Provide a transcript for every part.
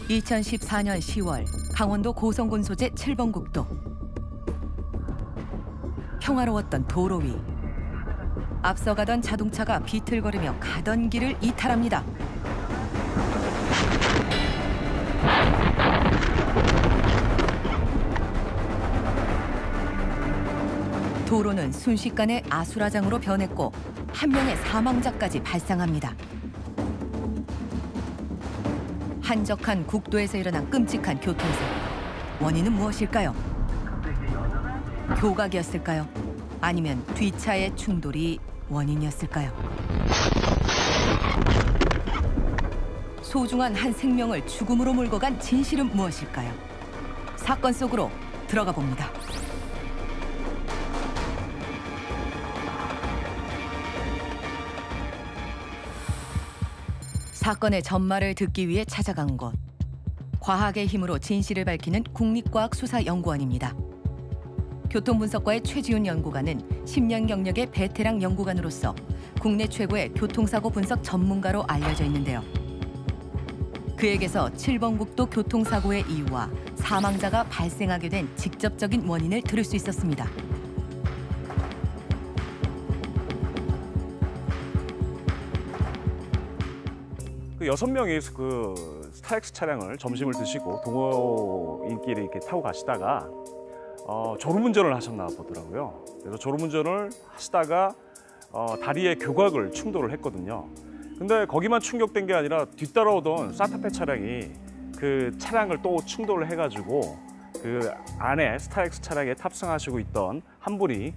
2014년 10월 강원도 고성군 소재 7번 국도. 평화로웠던 도로 위. 앞서가던 자동차가 비틀거리며 가던 길을 이탈합니다. 도로는 순식간에 아수라장으로 변했고 한 명의 사망자까지 발생합니다. 한적한 국도에서 일어난 끔찍한 교통사고. 원인은 무엇일까요? 교각이었을까요? 아니면 뒷차의 충돌이 원인이었을까요? 소중한 한 생명을 죽음으로 몰고 간 진실은 무엇일까요? 사건 속으로 들어가 봅니다. 사건의 전말을 듣기 위해 찾아간 곳. 과학의 힘으로 진실을 밝히는 국립과학수사연구원입니다. 교통분석과의 최지훈 연구관은 10년 경력의 베테랑 연구관으로서 국내 최고의 교통사고 분석 전문가로 알려져 있는데요. 그에게서 7번 국도 교통사고의 이유와 사망자가 발생하게 된 직접적인 원인을 들을 수 있었습니다. 그 6명이 그 스타렉스 차량을 점심을 드시고 동호인끼리 이렇게 타고 가시다가 졸음운전을 하셨나 보더라고요. 그래서 졸음운전을 하시다가 다리에 교각을 충돌을 했거든요. 근데 거기만 충격된 게 아니라 뒤따라오던 산타페 차량이 그 차량을 또 충돌을 해가지고 그 안에 스타렉스 차량에 탑승하시고 있던 한 분이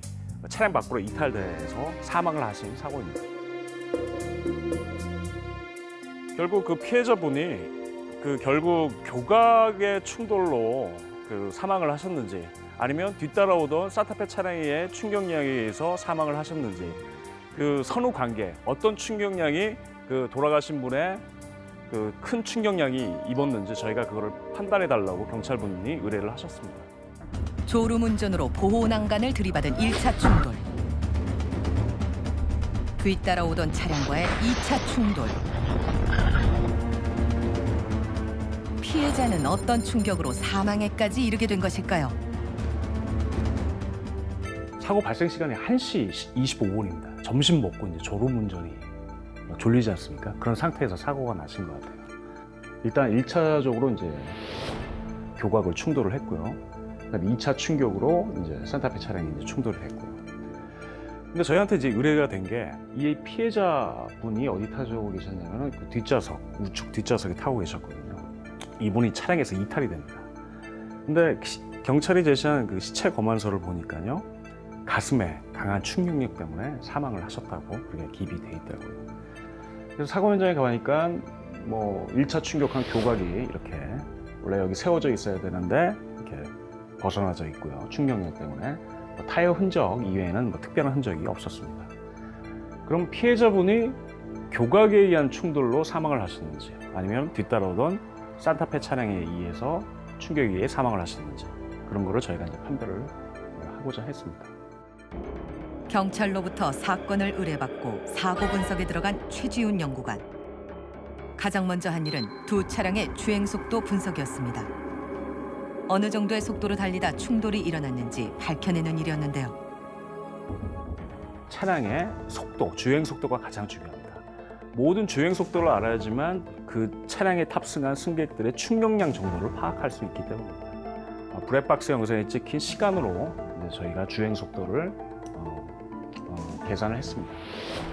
차량 밖으로 이탈돼서 사망을 하신 사고입니다. 결국 그 피해자분이 결국 교각의 충돌로 사망을 하셨는지 아니면 뒤따라오던 산타페 차량의 충격량에 의해서 사망을 하셨는지 그 선후 관계, 어떤 충격량이 돌아가신 분의 큰 충격량이 입었는지 저희가 그거를 판단해달라고 경찰분이 의뢰를 하셨습니다. 졸음운전으로 보호난간을 들이받은 1차 충돌. 뒤따라오던 차량과의 2차 충돌. 피해자는 어떤 충격으로 사망에까지 이르게 된 것일까요? 사고 발생 시간이 1시 25분입니다. 점심 먹고 이제 졸음운전이 졸리지 않습니까? 그런 상태에서 사고가 나신 것 같아요. 일단 1차적으로 이제 교각을 충돌을 했고요. 그다음에 2차 충격으로 이제 산타페 차량이 이제 충돌을 했고요. 근데 저희한테 이제 의뢰가 된 게 이 피해자분이 어디 타고 계셨냐면 그 뒷좌석, 우측 뒷좌석에 타고 계셨거든요. 이분이 차량에서 이탈이 됩니다. 근데 경찰이 제시한 그 시체 검안서를 보니까요. 가슴에 강한 충격력 때문에 사망을 하셨다고 그게 기입이 돼 있더라고요. 그래서 사고 현장에 가보니까 뭐 1차 충격한 교각이 이렇게 원래 여기 세워져 있어야 되는데 이렇게 벗어나져 있고요. 충격력 때문에 뭐 타이어 흔적 이외에는 뭐 특별한 흔적이 없었습니다. 그럼 피해자분이 교각에 의한 충돌로 사망을 하셨는지 아니면 뒤따라오던 산타페 차량에 의해서 충격에 의해 사망을 하셨는지 그런 거를 저희가 이제 판별을 하고자 했습니다. 경찰로부터 사건을 의뢰받고 사고 분석에 들어간 최지훈 연구관. 가장 먼저 한 일은 두 차량의 주행 속도 분석이었습니다. 어느 정도의 속도로 달리다 충돌이 일어났는지 밝혀내는 일이었는데요. 차량의 속도, 주행 속도가 가장 중요합니다. 모든 주행 속도를 알아야지만 그 차량에 탑승한 승객들의 충격량 정도를 파악할 수 있기 때문입니다. 블랙박스 영상에 찍힌 시간으로 이제 저희가 주행 속도를 계산을 했습니다.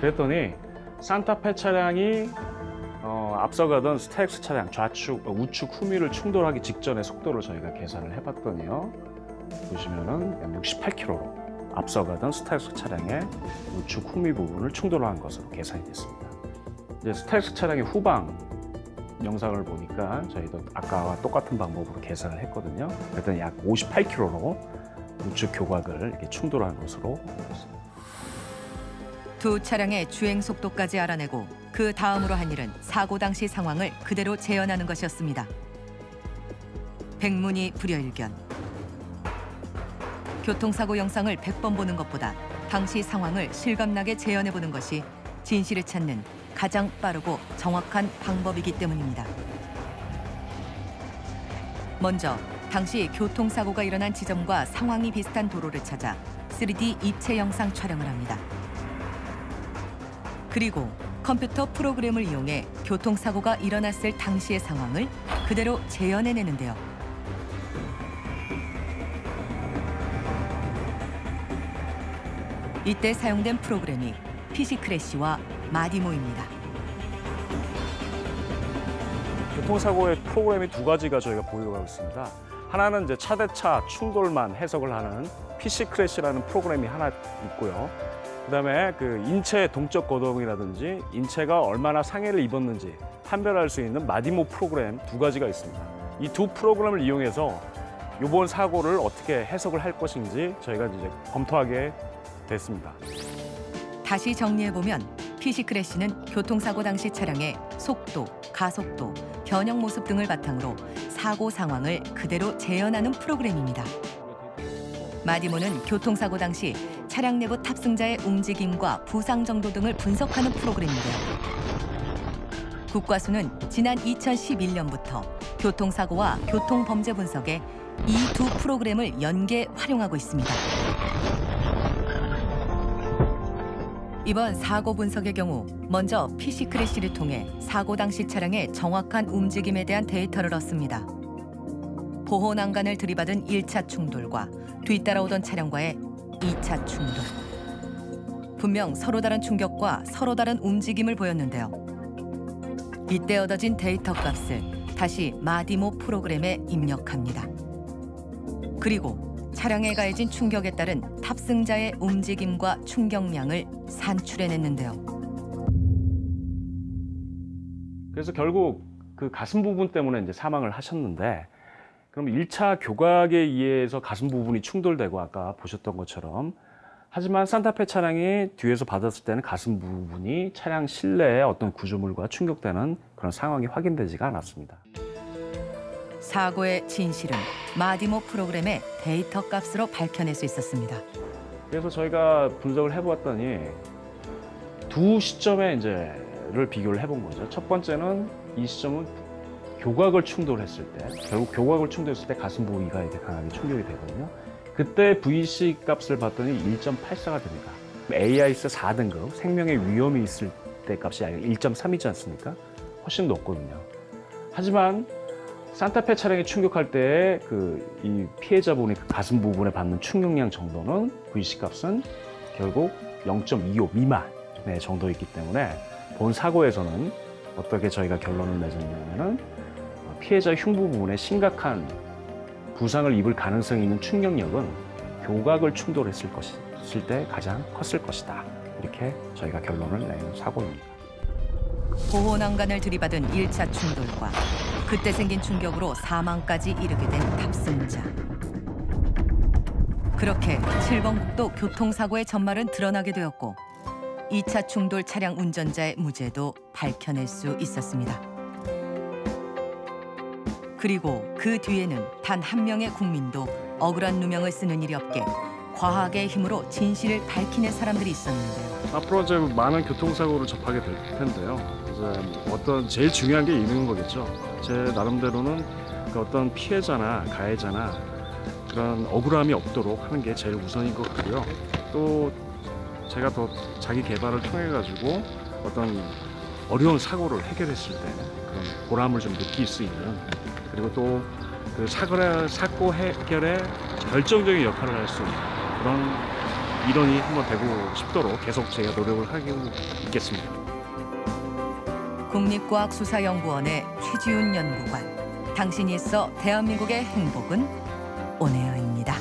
그랬더니 산타페 차량이 앞서가던 스타렉스 차량 우측 후미를 충돌하기 직전의 속도를 저희가 계산을 해봤더니요. 보시면은 약 68km로 앞서가던 스타렉스 차량의 우측 후미 부분을 충돌한 것으로 계산이 됐습니다. 이제 스타렉스 차량의 후방 영상을 보니까 저희도 아까와 똑같은 방법으로 계산을 했거든요. 그랬더니 약 58km로 우측 교각을 이렇게 충돌한 것으로 보였습니다. 두 차량의 주행 속도까지 알아내고 그 다음으로 한 일은 사고 당시 상황을 그대로 재현하는 것이었습니다. 백문이 불여일견. 교통사고 영상을 100번 보는 것보다 당시 상황을 실감나게 재현해보는 것이 진실을 찾는 가장 빠르고 정확한 방법이기 때문입니다. 먼저 당시 교통사고가 일어난 지점과 상황이 비슷한 도로를 찾아 3D 입체 영상 촬영을 합니다. 그리고 컴퓨터 프로그램을 이용해 교통사고가 일어났을 당시의 상황을 그대로 재현해내는데요. 이때 사용된 프로그램이 피시크래시와 마디모입니다. 교통사고의 프로그램이 두 가지가 저희가 보유하고 있습니다. 하나는 이제 차 대 차 충돌만 해석을 하는 피시크래시라는 프로그램이 하나 있고요. 그다음에 그 인체 동적 거동이라든지 인체가 얼마나 상해를 입었는지 판별할 수 있는 마디모 프로그램 두 가지가 있습니다. 이 두 프로그램을 이용해서 이번 사고를 어떻게 해석을 할 것인지 저희가 이제 검토하게 됐습니다. 다시 정리해보면 피시크래시는 교통사고 당시 차량의 속도, 가속도, 변형 모습 등을 바탕으로 사고 상황을 그대로 재현하는 프로그램입니다. 마디모는 교통사고 당시 차량 내부 탑승자의 움직임과 부상 정도 등을 분석하는 프로그램인데요. 국과수는 지난 2011년부터 교통사고와 교통범죄 분석에 이 두 프로그램을 연계 활용하고 있습니다. 이번 사고 분석의 경우 먼저 피시크래시를 통해 사고 당시 차량의 정확한 움직임에 대한 데이터를 얻습니다. 보호 난간을 들이받은 1차 충돌과 뒤따라오던 차량과의 2차 충돌. 분명 서로 다른 충격과 서로 다른 움직임을 보였는데요. 이때 얻어진 데이터 값을 다시 마디모 프로그램에 입력합니다. 그리고 차량에 가해진 충격에 따른 탑승자의 움직임과 충격량을 산출해냈는데요. 그래서 결국 그 가슴 부분 때문에 이제 사망을 하셨는데, 그럼 1차 교각에 의해서 가슴 부분이 충돌되고 아까 보셨던 것처럼, 하지만 산타페 차량이 뒤에서 받았을 때는 가슴 부분이 차량 실내에 어떤 구조물과 충격되는 그런 상황이 확인되지가 않았습니다. 사고의 진실은 마디모 프로그램의 데이터 값으로 밝혀낼 수 있었습니다. 그래서 저희가 분석을 해보았더니 두 시점에 이제를 비교를 해본 거죠. 첫 번째는 이 시점은 교각을 충돌했을 때, 결국 교각을 충돌했을 때 가슴 부위가 이렇게 강하게 충격이 되거든요. 그때 VC 값을 봤더니 1.84가 됩니다. AIS 4등급 생명의 위험이 있을 때 값이 1.3이지 않습니까? 훨씬 높거든요. 하지만 산타페 차량이 충격할 때 이 피해자분이 그 가슴 부분에 받는 충격량 정도는 VC 값은 결국 0.25 미만의 정도이기 때문에 본 사고에서는 어떻게 저희가 결론을 내줬냐면은 피해자 흉부 부분에 심각한 부상을 입을 가능성이 있는 충격력은 교각을 충돌했을 때 가장 컸을 것이다. 이렇게 저희가 결론을 내는 사고입니다. 보호 난간을 들이받은 1차 충돌과 그때 생긴 충격으로 사망까지 이르게 된 탑승자. 그렇게 7번 국도 교통사고의 전말은 드러나게 되었고 2차 충돌 차량 운전자의 무죄도 밝혀낼 수 있었습니다. 그리고 그 뒤에는 단 한 명의 국민도 억울한 누명을 쓰는 일이 없게 과학의 힘으로 진실을 밝히는 사람들이 있었는데요. 앞으로 이제 많은 교통사고를 접하게 될 텐데요. 이제 제일 중요한 게 있는 거겠죠. 제 나름대로는 그 어떤 피해자나 가해자나 그런 억울함이 없도록 하는 게 제일 우선인 것 같고요. 또 제가 더 자기 개발을 통해 가지고 어떤 어려운 사고를 해결했을 때 그런 보람을 좀 느낄 수 있는, 그리고 또 그 사고 해결에 결정적인 역할을 할 수 있는 그런 일원이 한번 되고 싶도록 계속 제가 노력을 하고 있겠습니다. 국립과학수사연구원의 최지훈 연구관. 당신이 있어 대한민국의 행복은 온에어입니다.